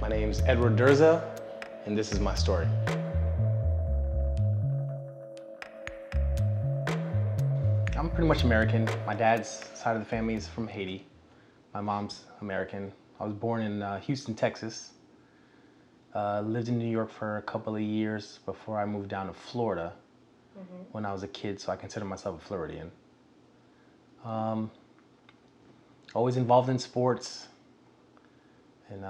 My name's Edward Durza, and this is my story. I'm pretty much American. My dad's side of the family is from Haiti. My mom's American. I was born in Houston, Texas. Lived in New York for a couple of years before I moved down to Florida when I was a kid, so I consider myself a Floridian. Always involved in sports, and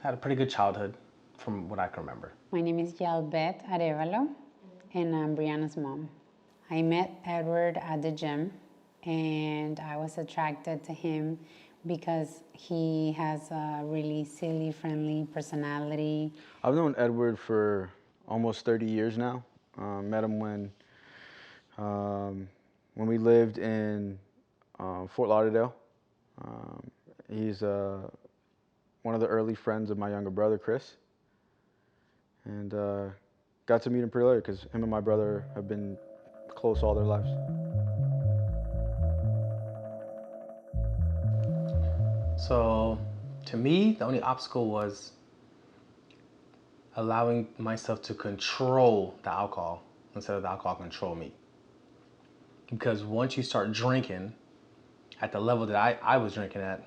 had a pretty good childhood from what I can remember. My name is Gilpin and I'm Brianna's mom. I met Edward at the gym, and I was attracted to him because he has a really silly, friendly personality. I've known Edward for almost 30 years now. Met him when we lived in Fort Lauderdale. He's one of the early friends of my younger brother, Chris. And got to meet him pretty early because him and my brother have been close all their lives. So, to me, the only obstacle was allowing myself to control the alcohol instead of the alcohol control me. Because once you start drinking at the level that I was drinking at,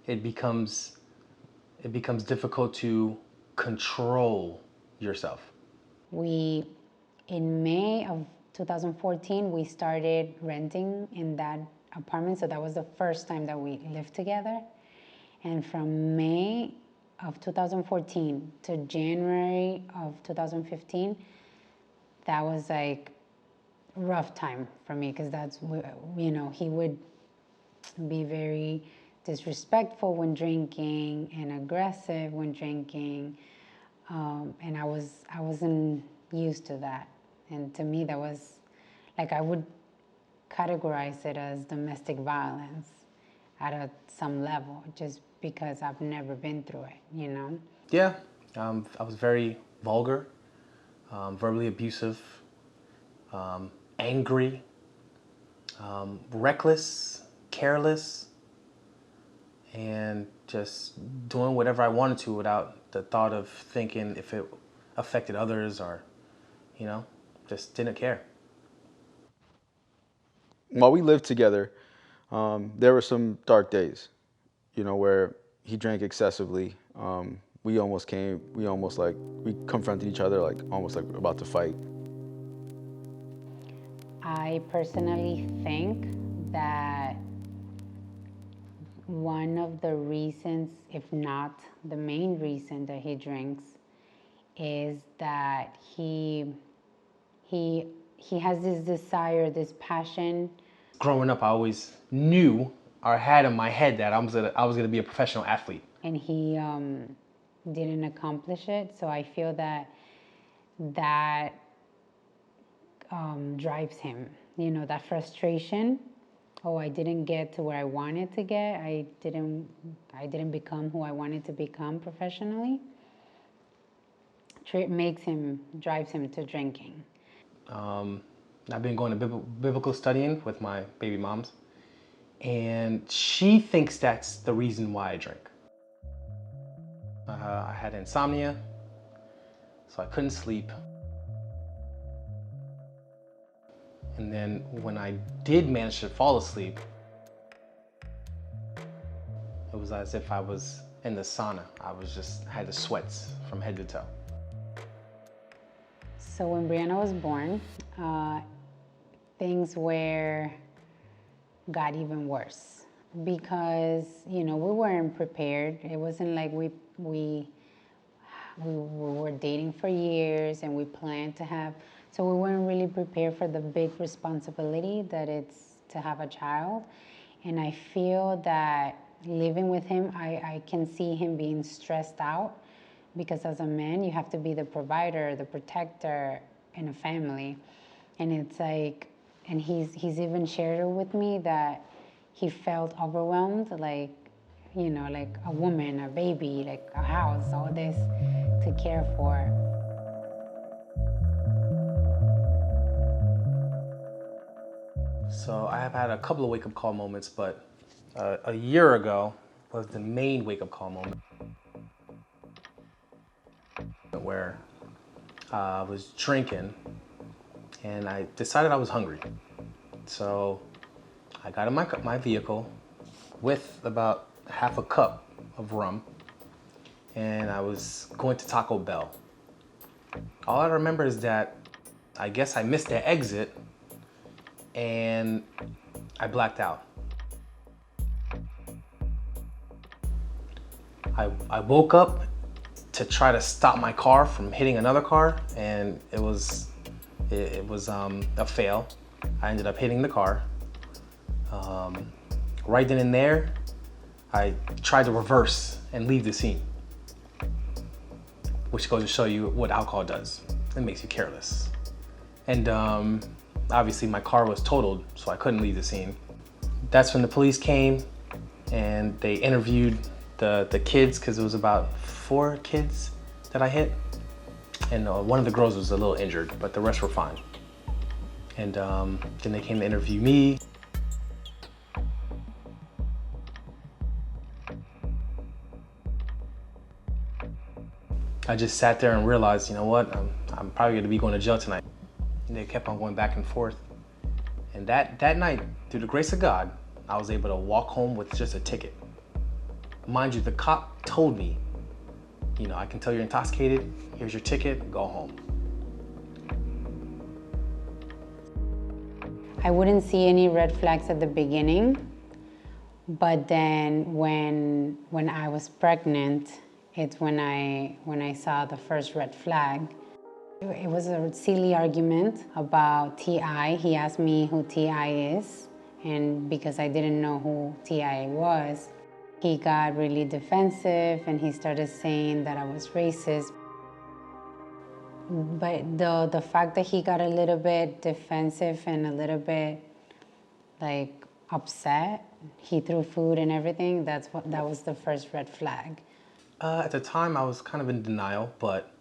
it becomes difficult to control yourself. In May of 2014, we started renting in that apartment, so that was the first time that we lived together. And from May of 2014 to January of 2015, that was like a rough time for me because that's, he would be very disrespectful when drinking and aggressive when drinking, and I wasn't used to that. And to me, that was like, I would categorize it as domestic violence at some level, just because I've never been through it, Yeah, I was very vulgar, verbally abusive, angry, reckless, careless, and just doing whatever I wanted to without the thought of thinking if it affected others or, just didn't care. While we lived together, there were some dark days, where he drank excessively. We confronted each other, almost like about to fight. I personally think that one of the reasons, if not the main reason that he drinks, is that he has this desire, this passion. Growing up, I always knew or had in my head that I was gonna be a professional athlete. And he didn't accomplish it, so I feel that drives him. That frustration. Oh, I didn't get to where I wanted to get. I didn't become who I wanted to become professionally. Drives him to drinking. I've been going to biblical studying with my baby moms, and she thinks that's the reason why I drink. I had insomnia, so I couldn't sleep. And then when I did manage to fall asleep, it was as if I was in the sauna. I had the sweats from head to toe. So when Brianna was born, things got even worse because, we weren't prepared. It wasn't like we were dating for years and we planned to have, so we weren't really prepared for the big responsibility that it's to have a child. And I feel that living with him, I can see him being stressed out because as a man, you have to be the provider, the protector in a family. And it's like, and he's even shared it with me that he felt overwhelmed, like a woman, a baby, like a house, all this to care for. So I have had a couple of wake-up call moments, but a year ago was the main wake-up call moment. I was drinking, and I decided I was hungry. So I got in my vehicle with about half a cup of rum, and I was going to Taco Bell. All I remember is that I guess I missed the exit, and I blacked out. I woke up to try to stop my car from hitting another car, and it was a fail. I ended up hitting the car. Right then and there, I tried to reverse and leave the scene, which goes to show you what alcohol does. It makes you careless. And obviously my car was totaled, so I couldn't leave the scene. That's when the police came and they interviewed the kids, because it was about 4 kids that I hit. And one of the girls was a little injured, but the rest were fine. And then they came to interview me. I just sat there and realized, you know what, I'm probably gonna be going to jail tonight. And they kept on going back and forth. And that night, through the grace of God, I was able to walk home with just a ticket. Mind you, the cop told me, you know, I can tell you're intoxicated, here's your ticket, go home. I wouldn't see any red flags at the beginning, but then when I was pregnant, it's when I saw the first red flag. It was a silly argument about T.I. He asked me who T.I. is, and because I didn't know who T.I. was, he got really defensive and he started saying that I was racist. But the fact that he got a little bit defensive and a little bit like upset, he threw food and everything, that was the first red flag. At the time, I was kind of in denial, but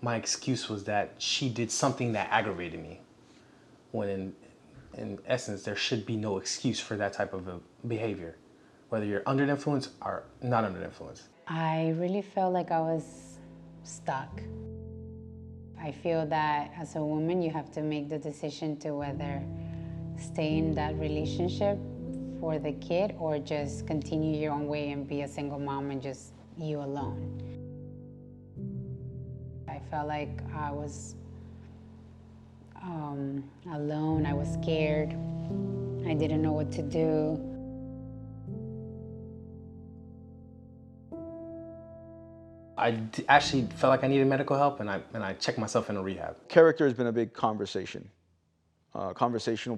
my excuse was that she did something that aggravated me, when in essence, there should be no excuse for that type of a behavior, whether you're under the influence or not under the influence. I really felt like I was stuck. I feel that as a woman, you have to make the decision to whether stay in that relationship for the kid or just continue your own way and be a single mom and just you alone. I felt like I was alone, I was scared, I didn't know what to do. I actually felt like I needed medical help, and I checked myself into rehab. Character has been a big conversational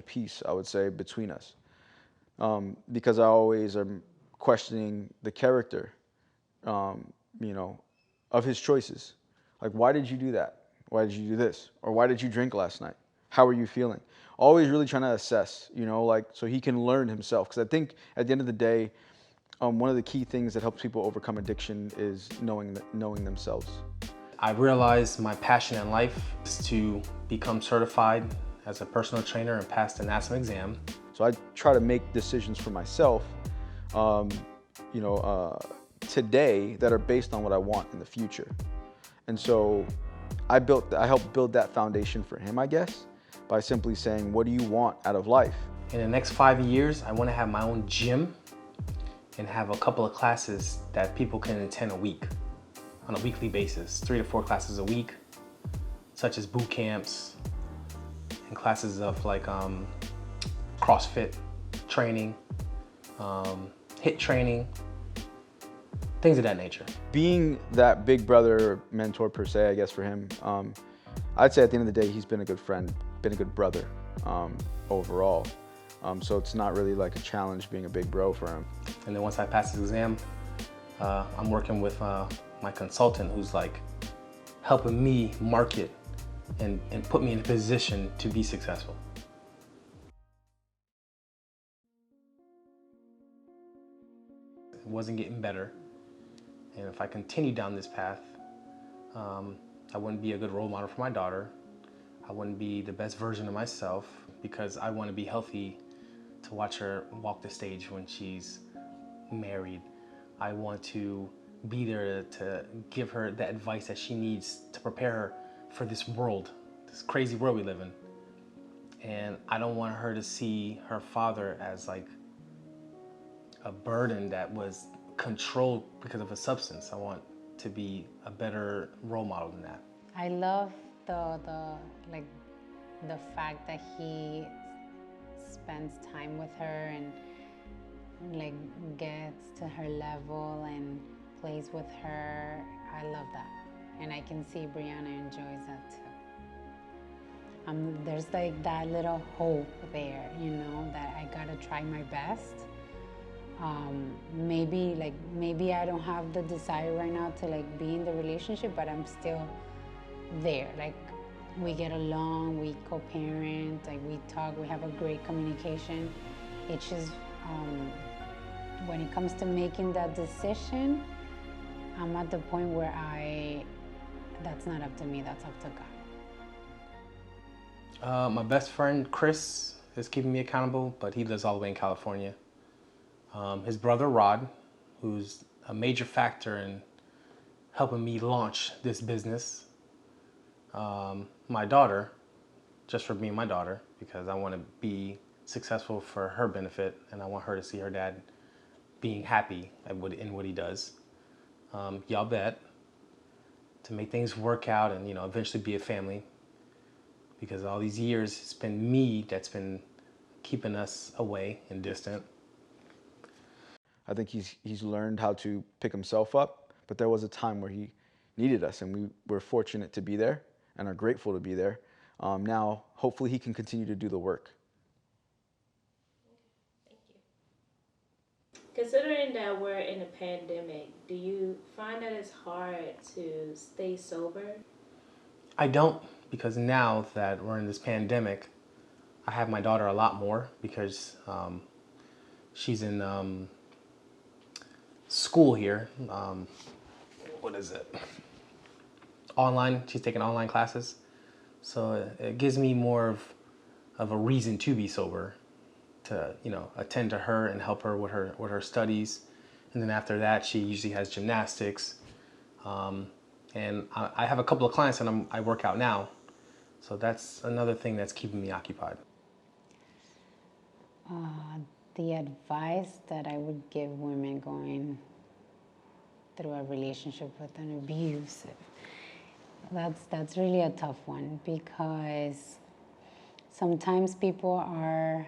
piece, I would say, between us. Because I always am questioning the character, you know, of his choices. Like, why did you do that? Why did you do this? Or why did you drink last night? How are you feeling? Always really trying to assess, you know, like, so he can learn himself. Because I think at the end of the day, one of the key things that helps people overcome addiction is knowing themselves. I realized my passion in life is to become certified as a personal trainer and pass the NASM exam. So I try to make decisions for myself, today that are based on what I want in the future. And so I helped build that foundation for him, I guess, by simply saying, what do you want out of life? In the next 5 years, I want to have my own gym and have a couple of classes that people can attend a week, on a weekly basis, 3 to 4 classes a week, such as boot camps and classes of like CrossFit training, HIIT training, things of that nature. Being that big brother mentor per se, I guess for him, I'd say at the end of the day, he's been a good friend, been a good brother overall. So it's not really like a challenge being a big bro for him. And then once I pass this exam, I'm working with my consultant who's like helping me market and put me in a position to be successful. It wasn't getting better. And if I continue down this path, I wouldn't be a good role model for my daughter. I wouldn't be the best version of myself, because I want to be healthy to watch her walk the stage when she's married. I want to be there to give her the advice that she needs to prepare her for this world, this crazy world we live in. And I don't want her to see her father as like a burden that was controlled because of a substance. I want to be a better role model than that. I love the like the fact that he spends time with her and like gets to her level and plays with her. I love that, and I can see Brianna enjoys that too. There's like that little hope there, you know, that I gotta try my best. Maybe I don't have the desire right now to like be in the relationship, but I'm still there. Like we get along, we co-parent, like we talk, we have a great communication. It's just when it comes to making that decision, I'm at the point where that's not up to me, that's up to God. My best friend Chris is keeping me accountable, but he lives all the way in California. His brother Rod, who's a major factor in helping me launch this business. My daughter, just for being my daughter, because I want to be successful for her benefit, and I want her to see her dad being happy in what he does. Y'all bet, to make things work out and, you know, eventually be a family. Because all these years, it's been me that's been keeping us away and distant. I think he's learned how to pick himself up, but there was a time where he needed us, and we were fortunate to be there and are grateful to be there. Now, hopefully he can continue to do the work. Thank you. Considering that we're in a pandemic, do you find that it's hard to stay sober? I don't, because now that we're in this pandemic, I have my daughter a lot more because she's in school here. What is it? Online. She's taking online classes. So it gives me more of a reason to be sober, to, you know, attend to her and help her with her studies. And then after that, she usually has gymnastics. And I have a couple of clients that I work out now. So that's another thing that's keeping me occupied. The advice that I would give women going through a relationship with an abusive, that's really a tough one, because sometimes people are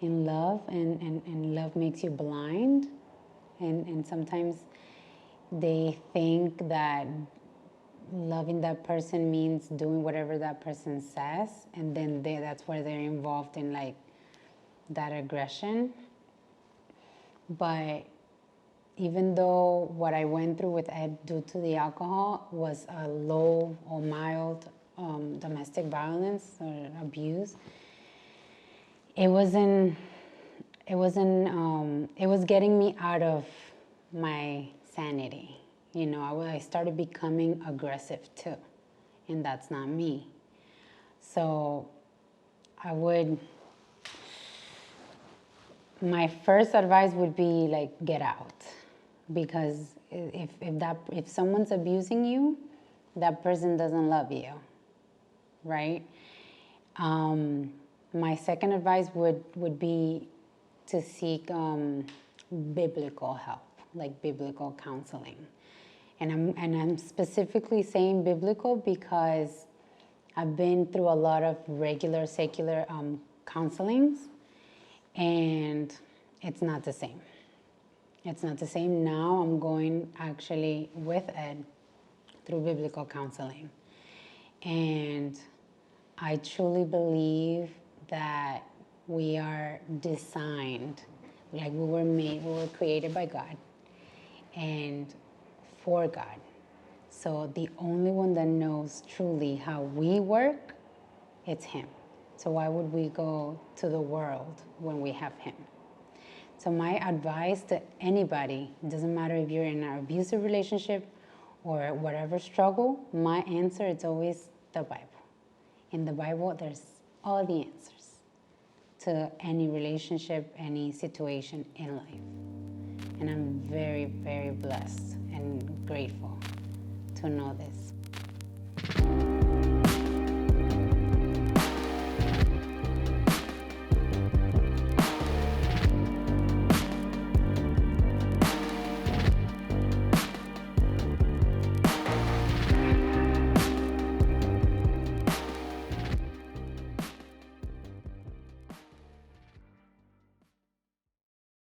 in love and love makes you blind, and sometimes they think that loving that person means doing whatever that person says, and then that's where they're involved in like that aggression. But even though what I went through with Ed due to the alcohol was a low or mild domestic violence or abuse, it was getting me out of my sanity. You know, I started becoming aggressive too, and that's not me. So my first advice would be like, get out. Because if someone's abusing you, that person doesn't love you, right? My second advice would be to seek biblical help, like biblical counseling. And I'm specifically saying biblical because I've been through a lot of regular secular counselings, and it's not the same. It's not the same. Now I'm going actually with Ed through biblical counseling. And I truly believe that we are designed, like we were created by God and for God. So the only one that knows truly how we work, it's Him. So why would we go to the world when we have Him? So my advice to anybody, it doesn't matter if you're in an abusive relationship or whatever struggle, my answer is always the Bible. In the Bible, there's all the answers to any relationship, any situation in life. And I'm very, very blessed and grateful to know this.